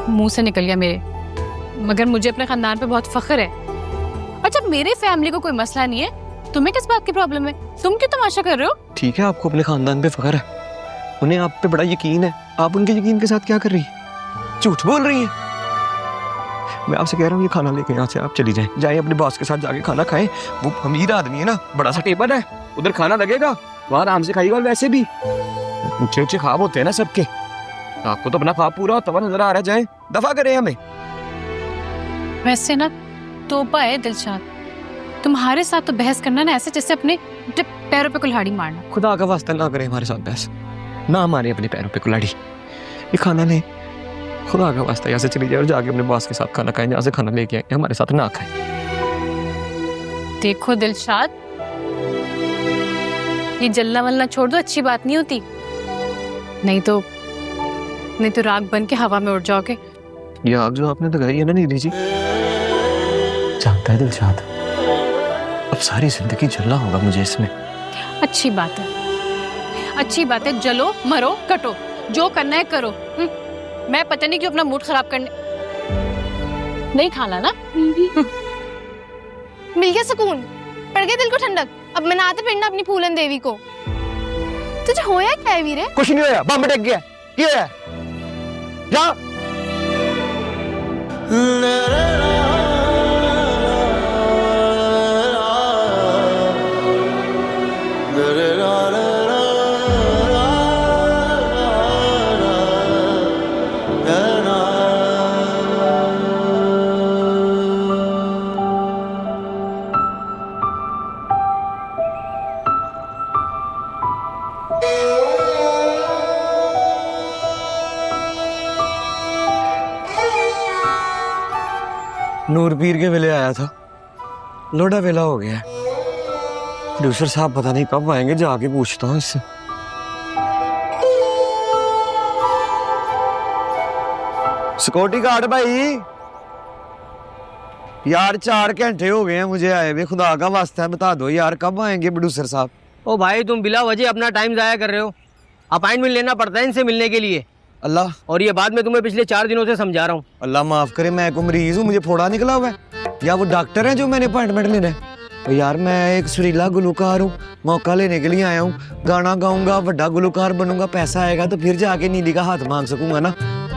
मुंह से निकल गया मेरे, मगर मुझे अपने खानदान पे बहुत फख्र है। और जब मेरे फैमिली को कोई मसला नहीं है, तुम्हें किस बात की प्रॉब्लम है? तुम क्यों तमाशा कर रहे हो? ठीक है, आपको अपने खानदान पे फख्र है, उन्हें आप पे बड़ा यकीन है, आप उनके यकीन के साथ क्या कर रही है? झूठ बोल रही है। मैं आपसे कह रहा हूँ ये खाना लेके यहाँ से आप चली जाएं, जाएं अपने बॉस के साथ जाके खाना खाएं। वो अमीर आदमी है ना, बड़ा सा टेबल है, उधर खाना लगेगा, वहाँ आराम से खाइएगा। और वैसे भी ऊंचे ऊंचे ख्वाब होते हैं ना सबके, आपको तो अपना ख्वाब पूरा होता हुआ नजर आ रहा है। जाए दफा करें हमें। वैसे ना तौबा है दिलशाद, तुम्हारे साथ तो बहस करना ना ऐसे जैसे अपने पैरों पे कुल्हाड़ी मारना। खुदा का वास्ता ना करें हमारे साथ बहस, ना मारे अपने पैरों पे कुल्हाड़ी। ये खाना ले, खुदा का वास्ता यहाँ से चली जाए और जाके अपने बॉस के साथ खाना खाएं, जहाँ से खाना लेके आए, हमारे साथ ना खाएं। देखो दिलशाद, ये जलना वलना छोड़ दो, अच्छी बात नहीं होती, नहीं तो राख बन के हवा में उड़ जाओगे। ये आग जो आपने लगाई है ना नीली जी, जानता है दिलशाद, अब सारी जिंदगी जलना होगा मुझे इसमें। अच्छी बात है, अच्छी बात है, जलो मरो कटो, जो करना है करो। मैं पता नहीं क्यों अपना मूड खराब करने नहीं खाना ना। मिल गया सुकून, पड़ गया दिल को ठंडक। अब मनाते फिरना अपनी फूलन देवी को। तुझे होया क्या है वीरे? कुछ नहीं होया, बम अटक गया। ये है जा। नूर पीर के वेले आया था, लोड़ा वेला हो गया। प्रोड्यूसर साहब पता नहीं कब आएंगे, जाके पूछता हूँ इससे। सिक्योरिटी गार्ड भाई, यार 4 घंटे हो गए हैं मुझे आए हुए, खुदा का वास्ता है बता दो यार कब आएंगे प्रोड्यूसर साहब? ओ भाई तुम बिला वजह अपना टाइम जाया कर रहे हो, अपॉइंटमेंट लेना पड़ता है इनसे मिलने के लिए। अल्लाह, और ये बात मैं तुम्हें पिछले 4 दिनों से समझा रहा हूँ। अल्लाह माफ करे, मैं को मरीज हूँ, मुझे फोड़ा निकला हुआ है, या वो डॉक्टर है जो मैंने अपॉइंटमेंट लेना है? तो यार मैं एक सुरीला गुलूकार हूँ, मौका लेने के लिए आया हूँ, गाना गाऊंगा, बड़ा गुलूकार बनूंगा, पैसा आएगा तो फिर जाके नीली का हाथ मांग सकूंगा ना।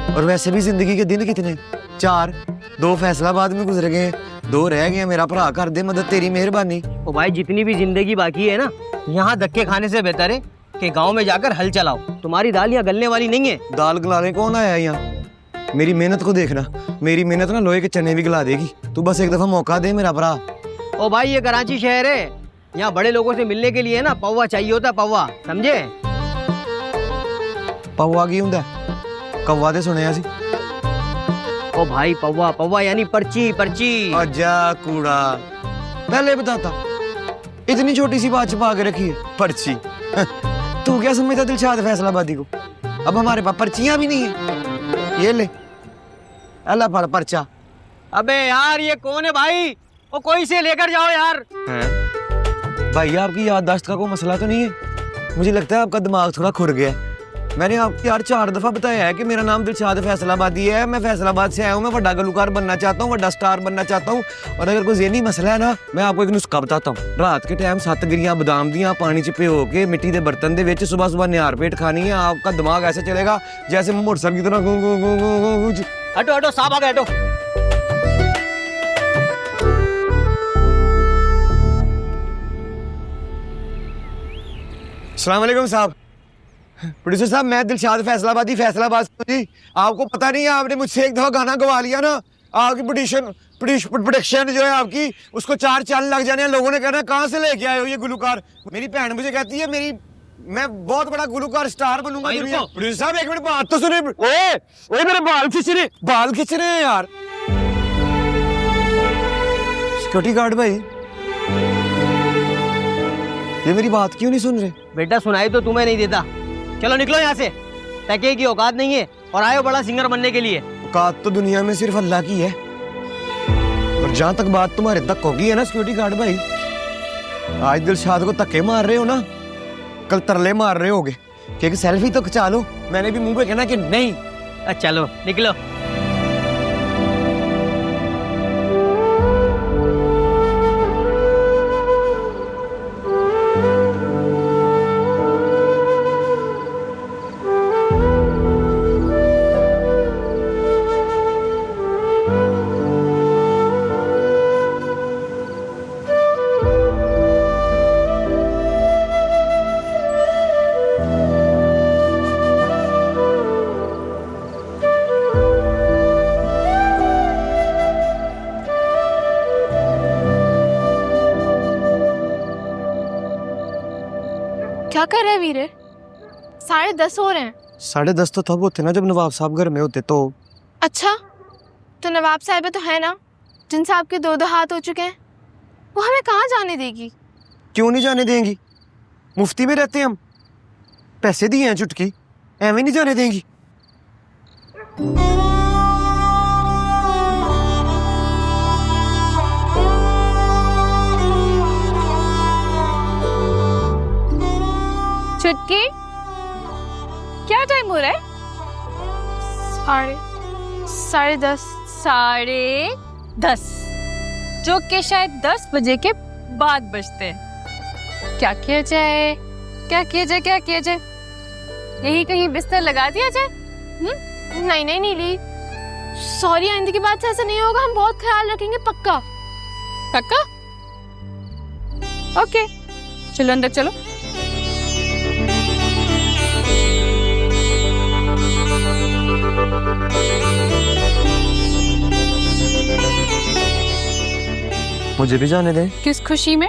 और वैसे भी जिंदगी के दिन कितने? 4, 2 फैसलाबाद में गुजर गए, 2 रह गए। मेरा भरा कर दे मदद, तेरी मेहरबानी। ओ भाई जितनी भी जिंदगी बाकी है ना, यहाँ धक्के खाने से बेहतर है कि गांव में जाकर हल चलाओ। तुम्हारी दाल यहाँ गलने वाली नहीं है। दाल गलाने कौन आया यहाँ? मेरी मेहनत को देखना, मेरी मेहनत ना लोहे के चने भी गला देगी। तू बस एक दफा मौका दे मेरा भरा। ओ भाई ये कराची शहर है, यहाँ बड़े लोगों से मिलने के लिए ना पौवा चाहिए होता, पौवा, समझे? पौवा की हुंदा? कौवा ते सुने सी। ओ भाई पौवा, पौवा यानी पर्ची, पर्ची। आजा कूड़ा, पहले बताता, इतनी छोटी सी बात छुपा के रखी है, पर्ची। तू क्या समझता दिलशाद फैसलाबादी को? अब हमारे पास पर्चियां भी नहीं है। ये ले, अल्लाह पर पर्चा। अबे यार ये कौन है भाई? ओ कोई से लेकर जाओ यार। भाई आपकी याददाश्त का कोई मसला तो नहीं है? मुझे लगता है आपका दिमाग थोड़ा खुर गया है। मैंने आपको यार 4 दफा बताया है कि मेरा नाम दिलशाद फैसलाबादी है, मैं फैसलाबाद से आया हूँ, मैं बड़ा गुलूकार बनना चाहता हूँ, बड़ा स्टार बनना चाहता हूँ। और अगर कोई ज़हनी मसला है ना, मैं आपको एक नुस्खा बताता हूँ। रात के टाइम 7 गिरियां बादाम दियां पानी च भिगो के मिट्टी के बर्तन दे विच सुबह सुबह निहार पेट खानी है। आपका दिमाग ऐसे चलेगा जैसे मोटरसाइकिल की तरह। गूं गूं गूं गूं गूं गूं। हटो हटो, साहब आ गए, हटो। अस्सलाम वालेकुम साहब। प्रोड्यूसर साहब, मैं दिलशाद फैसलाबादी, फैसलाबाद से जी। आपको पता नहीं है, आपने मुझसे एक दफा गाना गवा लिया ना, आपकी प्रोडक्शन जो है आपकी, उसको 4 चाल लग जाने हैं। लोगों ने कहना कहाँ से लेके आए हो ये गुलूकार? मेरी बहन मुझे कहती है मैं बहुत बड़ा गुलूकार स्टार बनूंगा दुनिया। प्रोड्यूसर साहब एक मिनट बात तो सुने। ओए मेरे बाल खिंच रहे हैं यार। सिक्योरिटी गार्ड भाई, ये मेरी बात क्यों नहीं सुन रहे? बेटा सुनाई तो तुम्हें नहीं देता, चलो निकलो यहाँ से। टके की औकात नहीं है और आए हो बड़ा सिंगर बनने के लिए। औकात तो दुनिया में सिर्फ अल्लाह की है, और जहां तक बात तुम्हारे तक होगी है ना सिक्योरिटी गार्ड भाई, आज दिलशाद को धक्के मार रहे हो ना, कल तरले मार रहे होगे कि एक सेल्फी तो खिंचा लो। मैंने भी मुंह पे कहना कि नहीं। चलो निकलो। क्या कर रहे हैं वीरे? 10:30 हो रहे हैं। 10:30 तो तब होते ना जब नवाब साहब घर में होते। तो अच्छा, तो नवाब साहिबा तो है ना, जिन साहब के 2-2 हाथ हो चुके हैं, वो हमें कहाँ जाने देगी? क्यों नहीं जाने देंगी? मुफ्ती में रहते हैं हम, पैसे दिए हैं चुटकी, एवं नहीं जाने देंगी। चुटकी, क्या टाइम हो रहा है? 10:30। 10:30, जो कि शायद 10 बजे के बाद बजते हैं। क्या किया जाए, क्या किया जाए, क्या किया जाए? यही कहीं बिस्तर लगा दिया जाए? नहीं नहीं नीली, सॉरी, आइंदा की बात से ऐसा नहीं होगा। हम बहुत ख्याल रखेंगे, पक्का। पक्का? ओके, चलो अंदर चलो। मुझे भी जाने दें। किस खुशी में?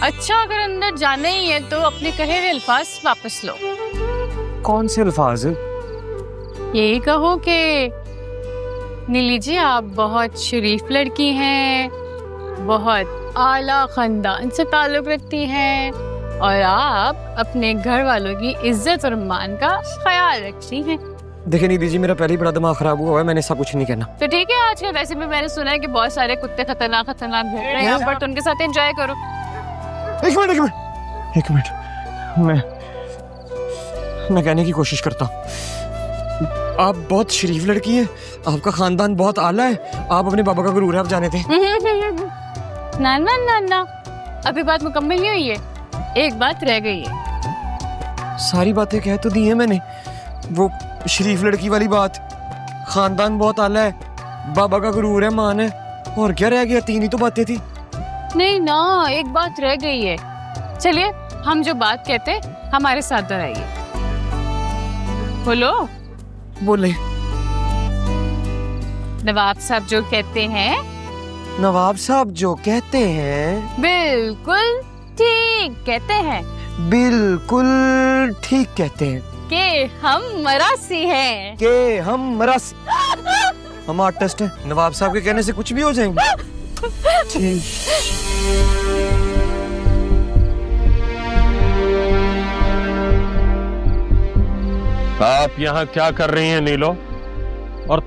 अच्छा, अगर अंदर जाना ही है तो अपने कहे हुए अल्फाज वापस लो। कौन से अल्फाज? यही कहो कि नीली जी, आप बहुत शरीफ लड़की हैं, बहुत आला खानदान से ताल्लुक रखती हैं और आप अपने घर वालों की इज्जत और मान का ख्याल रखती हैं। देखिए नीली जी, मेरा पहले ही बड़ा दिमाग खराब हुआ है, मैंने ऐसा कुछ नहीं करना। तो ठीक है, आजकल वैसे भी मैंने सुना है कि बहुत सारे कुत्ते खतरनाक खतरनाक घूम रहे हैं यहाँ पर, तो उनके साथ एंजॉय करो। एक मिनट, मैं कहने की कोशिश करता हूँ। आप बहुत शरीफ लड़की हैं, आपका खानदान बहुत आला है, आप अपने पापा का गुरूर है, आप जाने थे। ना ना ना ना, अभी बात मुकम्मल नहीं हुई है, एक बात रह गई है। सारी बातें कह तो दी हैं मैंने, वो शरीफ लड़की वाली बात, खानदान बहुत आला है, बाबा का गुरूर है, मान है, और क्या रह गया? 3 ही तो बातें थी। नहीं ना, एक बात रह गई है। चलिए, हम जो बात कहते हैं हमारे साथ दोहराइए। बोलो। बोले। नवाब साहब जो कहते हैं, नवाब साहब जो कहते हैं, बिल्कुल ठीक कहते हैं, बिल्कुल ठीक कहते हैं कि हम मरासी हैं। कि हम मरासी, हम आर्टिस्ट हैं। नवाब साहब के कहने से कुछ भी हो जाएंगे। ठीक। आप यहाँ क्या कर रही हैं नीलो? और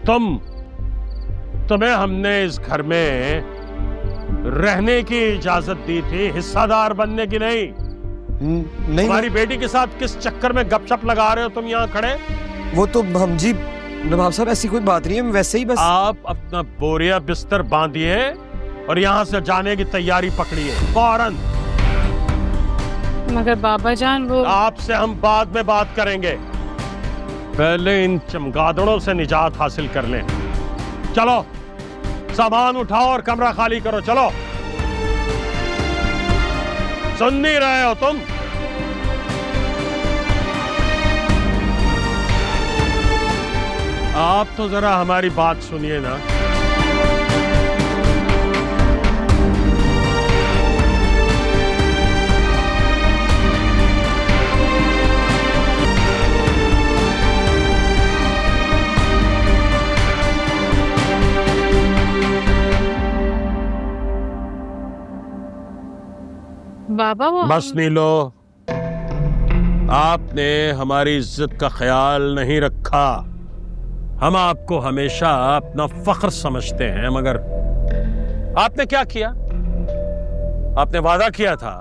तुम्हें हमने इस घर में रहने की इजाजत दी थी, हिस्सादार बनने की नहीं। नहीं, हमारी बेटी के साथ किस चक्कर में गपशप लगा रहे हो तुम यहाँ खड़े? वो तो हम जी, नवाब साहब ऐसी कोई बात नहीं है, वैसे ही बस। आप अपना बोरिया बिस्तर बांधिए और यहाँ से जाने की तैयारी पकड़िए फौरन। मगर बाबा जान, वो आपसे हम बाद में बात करेंगे, पहले इन चमगादड़ों से निजात हासिल कर लें। चलो, सामान उठाओ और कमरा खाली करो, चलो। सुन नहीं रहे हो तुम? आप तो जरा हमारी बात सुनिए ना। बाबा, वो बस नीलो, आपने हमारी इज्जत का ख्याल नहीं रखा। हम आपको हमेशा अपना फख्र समझते हैं, मगर आपने क्या किया? आपने वादा किया था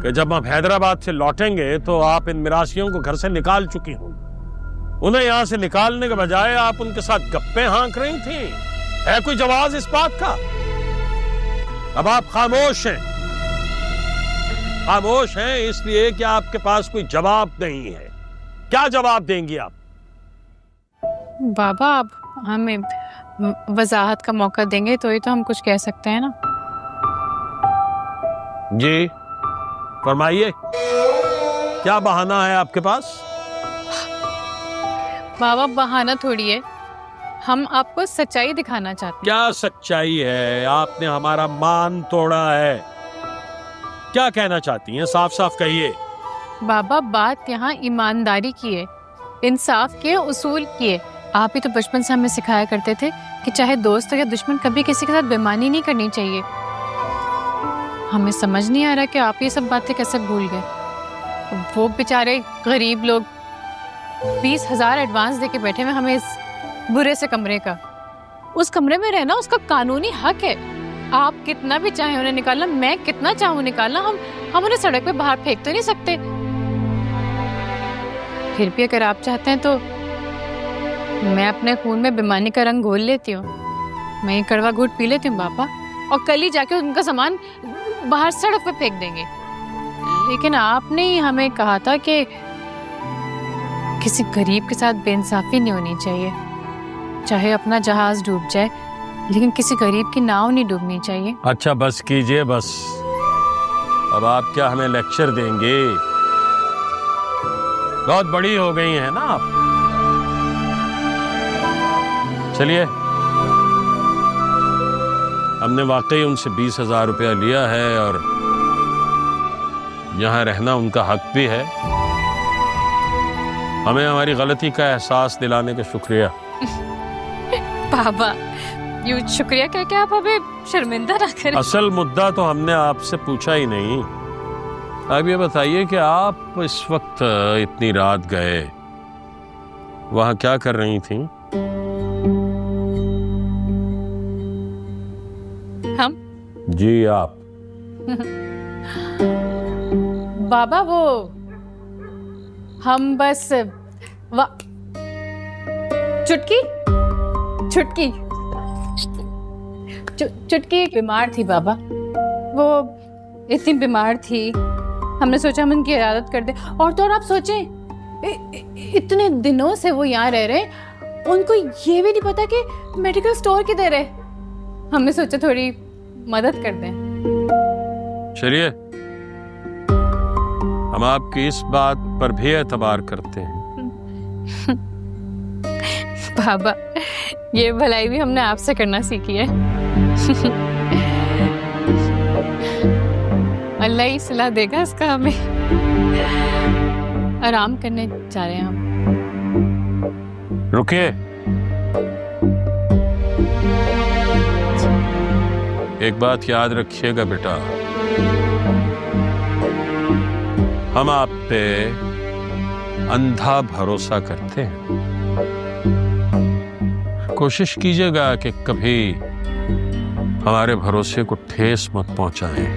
कि जब हम हैदराबाद से लौटेंगे तो आप इन मिरासियों को घर से निकाल चुकी हों। उन्हें यहां से निकालने के बजाय आप उनके साथ गप्पे हाँक रही थी। है कोई जवाब इस बात का? अब आप खामोश हैं, खामोश हैं इसलिए कि आपके पास कोई जवाब नहीं है। क्या जवाब देंगी आप? बाबा, आप हमें वजाहत का मौका देंगे तो ही तो हम कुछ कह सकते हैं ना। जी फरमाइए, क्या बहाना है आपके पास? बाबा, बहाना थोड़ी है, हम आपको सच्चाई दिखाना चाहते हैं। क्या सच्चाई है? आपने हमारा मान तोड़ा है। क्या कहना चाहती हैं? साफ साफ कहिए। बाबा बात यहाँ ईमानदारी की है, इंसाफ की है, उसूल की है। आप ही तो बचपन से हमें सिखाया करते थे कि चाहे दोस्त हो या दुश्मन, कभी किसी के साथ बेईमानी नहीं करनी चाहिए। हमें समझ नहीं आ रहा कि आप ये सब बातें कैसे भूल गए। वो बेचारे गरीब लोग 20,000 एडवांस देके बैठे हुए हमें इस बुरे से कमरे का। उस कमरे में रहना उसका कानूनी हक है। आप कितना भी चाहे उन्हें निकालना, मैं कितना चाहूँ निकालना, हम उन्हें सड़क पे बाहर फेंक तो नहीं सकते। फिर भी अगर आप चाहते हैं तो मैं अपने खून में बेईमानी का रंग घोल लेती हूँ। मैं ये कड़वा घूंट पी लेती हूँ पापा, और कल ही जाके उनका सामान बाहर सड़क पे फेंक देंगे। लेकिन आपने ही हमें कहा था कि किसी गरीब के साथ बेइंसाफी नहीं होनी चाहिए। चाहे अपना जहाज डूब जाए, लेकिन किसी गरीब की नाव नहीं डूबनी चाहिए। अच्छा बस कीजिए बस। अब आप क्या हमें लेक्चर देंगे? बहुत बड़ी हो गई हैं ना आप। चलिए, हमने वाकई उनसे 20,000 रुपया लिया है और यहाँ रहना उनका हक भी है। हमें हमारी गलती का एहसास दिलाने का शुक्रिया। बाबा, यूं शुक्रिया कह के आप हमें शर्मिंदा ना करें। असल मुद्दा तो हमने आपसे पूछा ही नहीं। अब ये बताइए कि आप इस वक्त इतनी रात गए, वहां क्या कर रही थी? हम? जी आप। बाबा वो हम बस चुटकी बीमार थी बाबा। वो इतनी बीमार थी, हमने सोचा हम उनकी इयादत कर दे। और तो और आप सोचें, इतने दिनों से वो यहाँ रह रहे, उनको ये भी नहीं पता कि मेडिकल स्टोर किधर है। हमने सोचा थोड़ी मदद कर दें। चलिए, हम आपकी इस बात पर भी एतबार करते हैं। बाबा, ये भलाई भी हमने आपसे करना सीखी है। अल्लाह ही सलाह देगा इसका हमें। आराम करने जा रहे हैं हम। रुकिए, एक बात याद रखिएगा बेटा, हम आप पे अंधा भरोसा करते हैं। कोशिश कीजिएगा कि कभी हमारे भरोसे को ठेस मत पहुंचाएं।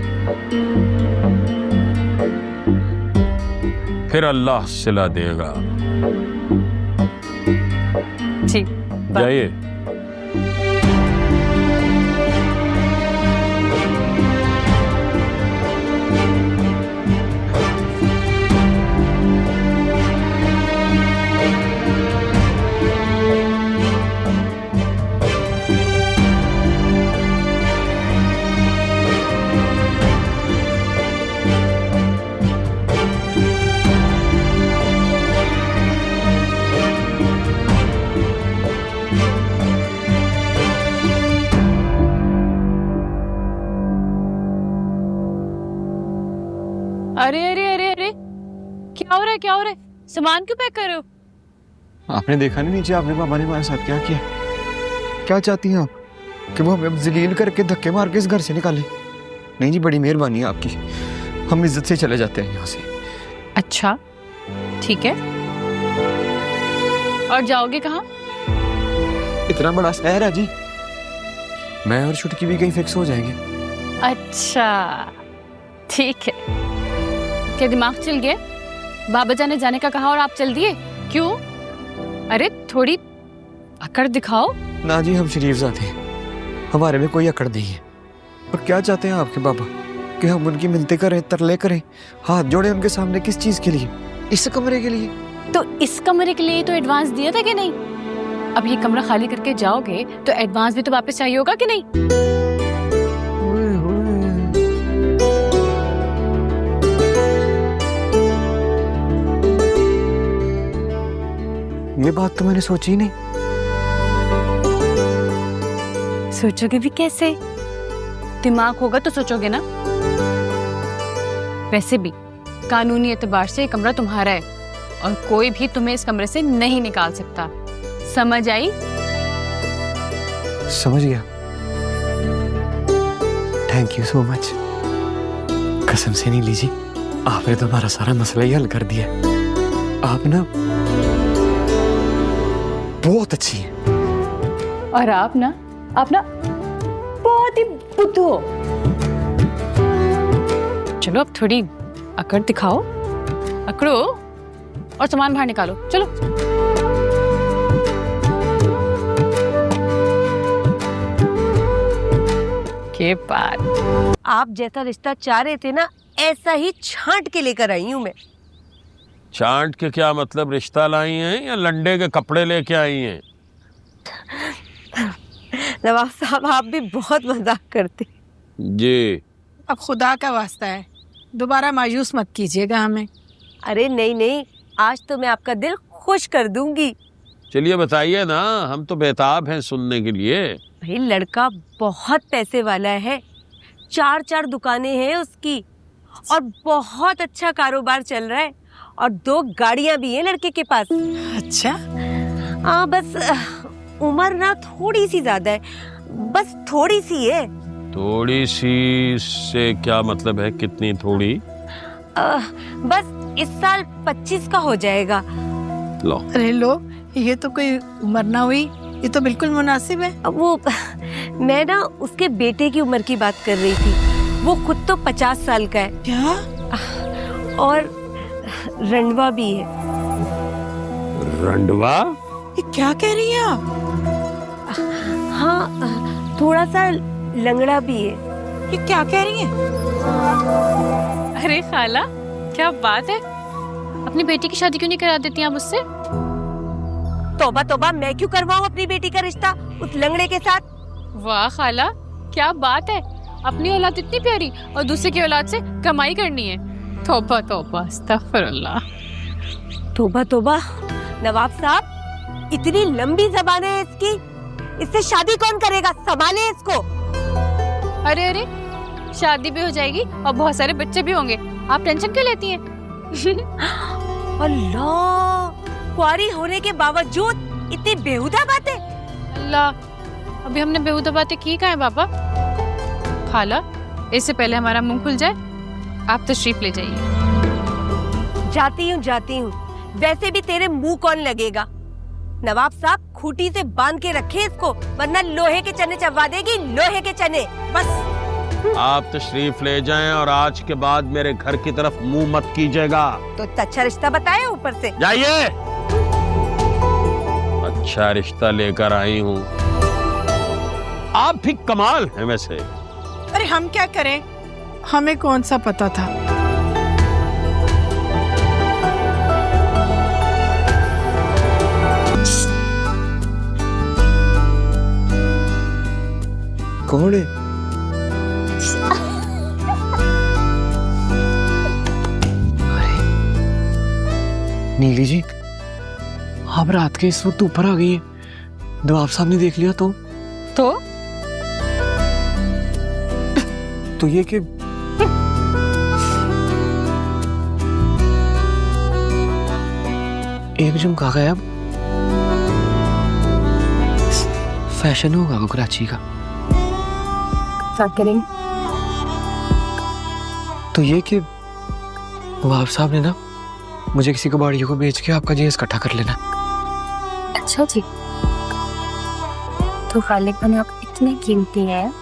फिर अल्लाह सिला देगा। ठीक, जाइए। अरे अरे अरे अरे, क्या हो रहा है, क्या हो रहा है? सामान क्यों पैक कर रहे हो? आपने देखा नहीं नीचे आपने पापा ने हमारे साथ क्या किया? क्या चाहती हैं आप कि वो हमें जलील करके धक्के मार के इस घर से निकाले? नहीं जी, बड़ी मेहरबानी है आपकी, हम इज्जत से चले जाते हैं यहाँ से। अच्छा ठीक है, और जाओगे कहाँ? इतना बड़ा शहर है जी, मैं और छुटकी भी कहीं फिक्स हो जाएंगे। अच्छा ठीक है। क्या दिमाग चल गया? बाबा जान ने जाने का कहा और आप चल दिए, क्यों? अरे थोड़ी अकड़ दिखाओ। ना जी, हम शरीफ जाते हैं, हमारे में कोई अकड़ नहीं है। और क्या चाहते हैं आपके बाबा कि हम उनकी मिन्नतें करें, तरले करें, हाथ जोड़े उनके सामने? किस चीज के लिए? इस कमरे के लिए। तो इस कमरे के लिए तो एडवांस दिया था कि नहीं? अब ये कमरा खाली करके जाओगे तो एडवांस भी तो वापस चाहिए होगा कि नहीं? ये बात तो मैंने सोची ही नहीं। सोचोगे भी कैसे? दिमाग होगा तो सोचोगे ना। वैसे भी कानूनी एतबार से ये कमरा तुम्हारा है और कोई भी तुम्हें इस कमरे से नहीं निकाल सकता। समझ आई? समझ गया। Thank you so much. कसम से नहीं लीजिए, आपने तो हमारा सारा मसला ही हल कर दिया। आप ना बहुत अच्छी हैं। और आप ना बहुत ही बुद्धू हो। चलो अब थोड़ी अकड़ दिखाओ, अकड़ो और सामान बाहर निकालो। चलो। के बात, आप जैसा रिश्ता चाह रहे थे ना, ऐसा ही छांट के लेकर आई हूँ मैं। चांट के क्या मतलब, रिश्ता लाई हैं या लंडे के कपड़े लेके आई हैं? नवाब साहब, आप भी बहुत मजाक करते। जी। अब खुदा का वास्ता है, दोबारा मायूस मत कीजिएगा हमें। अरे नहीं नहीं, आज तो मैं आपका दिल खुश कर दूंगी। चलिए बताइए ना, हम तो बेताब हैं सुनने के लिए। भाई लड़का बहुत पैसे वाला है, 4 दुकानें हैं उसकी और बहुत अच्छा कारोबार चल रहा है और 2 गाड़ियां भी हैं लड़के के पास। अच्छा। हाँ, बस उम्र ना थोड़ी सी ज्यादा है, बस थोड़ी सी है। थोड़ी सी से क्या मतलब है, कितनी थोड़ी? बस इस साल 25 का हो जाएगा। लो। अरे लो, ये तो कोई उम्र ना हुई, ये तो बिल्कुल मुनासिब है। अब वो मैं ना उसके बेटे की उम्र की बात कर रही थी, वो खुद तो 50 साल का है। क्या? और रंडवा भी है। रंडवा? ये क्या कह रही हैं आप? हाँ, थोड़ा सा लंगड़ा भी है। ये क्या कह रही हैं? अरे खाला, क्या बात है, अपनी बेटी की शादी क्यों नहीं करा देती आप उससे? तौबा तौबा, मैं क्यों करवाऊं अपनी बेटी का रिश्ता उस लंगड़े के साथ? वाह खाला, क्या बात है, अपनी औलाद इतनी प्यारी और दूसरे की औलाद से कमाई करनी है। तौबा तौबा, अस्तगफिरुल्लाह। तौबा तौबा, नवाब साहब इतनी लंबी जबान है इसकी, इससे शादी कौन करेगा? संभाले इसको। अरे अरे, शादी भी हो जाएगी और बहुत सारे बच्चे भी होंगे, आप टेंशन क्यों लेती हैं? अल्लाह, कुंवारी होने के बावजूद इतनी बेहुदा बातें। अल्लाह, अभी हमने बेहुदा बातें की कहाँ है बाबा? खाला, इससे पहले हमारा मुंह खुल जाए, आप तशरीफ ले जाइए। जाती हूँ, वैसे भी तेरे मुंह कौन लगेगा? नवाब साहब खूंटी से बांध के रखे इसको, वरना लोहे के चने चबा देगी, लोहे के चने। बस आप तशरीफ ले जाएं और आज के बाद मेरे घर की तरफ मुंह मत कीजिएगा। तो अच्छा रिश्ता बताया ऊपर से। जाइए। अच्छा रिश्ता लेकर आई हूँ। आप भी कमाल हैं वैसे। अरे हम क्या करें, हमें कौन सा पता था। कौन है? नीली जी, आप रात के इस वक्त ऊपर आ गई है, नवाब साहब ने देख लिया तो ये कि एक झुमका गायब, फैशन होगा वो कराची का। करेंगे तो ये कि नवाब साहब ने ना मुझे किसी कबाड़ियों को बेच के आपका जेस इकट्ठा कर लेना। अच्छा जी, तो खालिक बने आप इतने कीमती हैं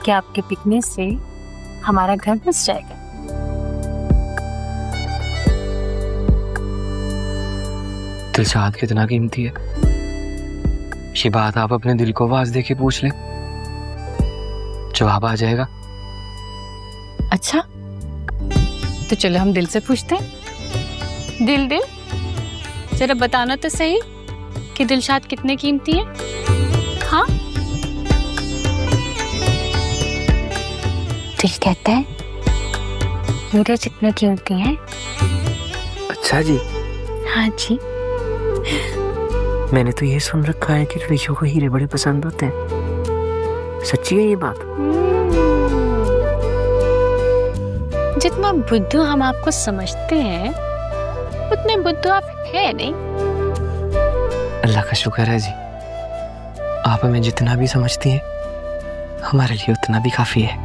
कि आपके बिकने से हमारा घर बस जाएगा। दिलशाद कितना कीमती है, ये बात आप अपने दिल को आवाज देके पूछ ले, जवाब आ जाएगा। अच्छा, तो चलो हम दिल से पूछते हैं। दिल जरा बताना तो सही कि दिलशाद कितने कीमती है? हाँ, दिल कहता है मेरे जितने कीमती हैं। अच्छा जी। हाँ जी। मैंने तो ये सुन रखा है कि लड़कियों को हीरे बड़े पसंद होते हैं, सच्ची है ये बात? जितना बुद्धू हम आपको समझते हैं उतने बुद्धू आप है नहीं। अल्लाह का शुक्र है जी, आप हमें जितना भी समझती हैं हमारे लिए उतना भी काफी है।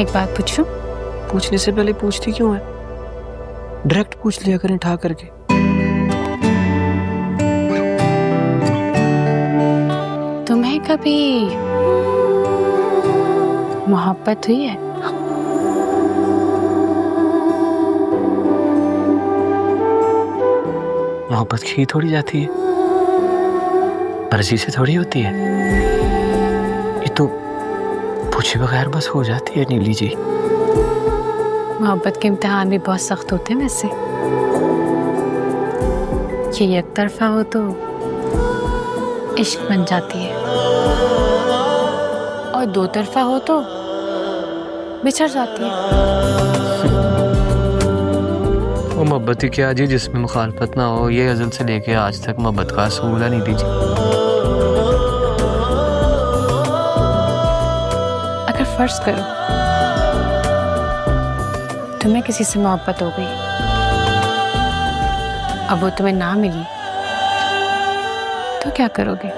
एक बात पूछूं? पूछने से पहले पूछती क्यों है? डायरेक्ट पूछ लिया करें ठा करके। तुम्हें कभी मोहब्बत हुई है? मोहब्बत की थोड़ी जाती है, मर्जी से थोड़ी होती है। ये तो पूछे बगैर बस हो जाती है नीली जी। मोहब्बत के इम्तिहान भी बहुत सख्त होते हैं वैसे। ये एक तरफा हो तो इश्क बन जाती है और दो तरफा हो तो बिछड़ जाती है। वो मोहब्बत ही क्या जी जिसमें मुखालफत ना हो, ये अज़ल से लेके आज तक मोहब्बत का असूल है नीली जी। अगर फर्ज करो तुम्हें किसी से मोहब्बत हो गई, अब वो तुम्हें ना मिली तो क्या करोगे?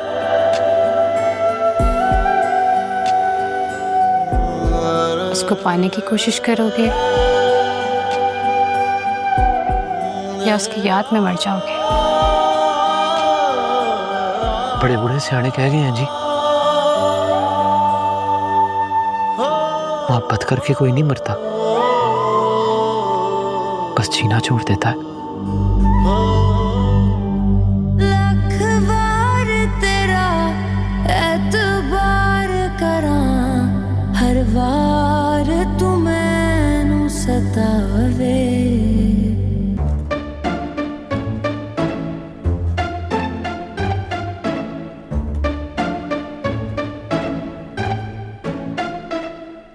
उसको पाने की कोशिश करोगे या उसकी याद में मर जाओगे? बड़े बूढ़े सियाने कह गए हैं जी, मोहब्बत करके कोई नहीं मरता, बस जीना छोड़ देता है। लख बार तेरा एतबार करां, हर वार तू मैनू सतावे।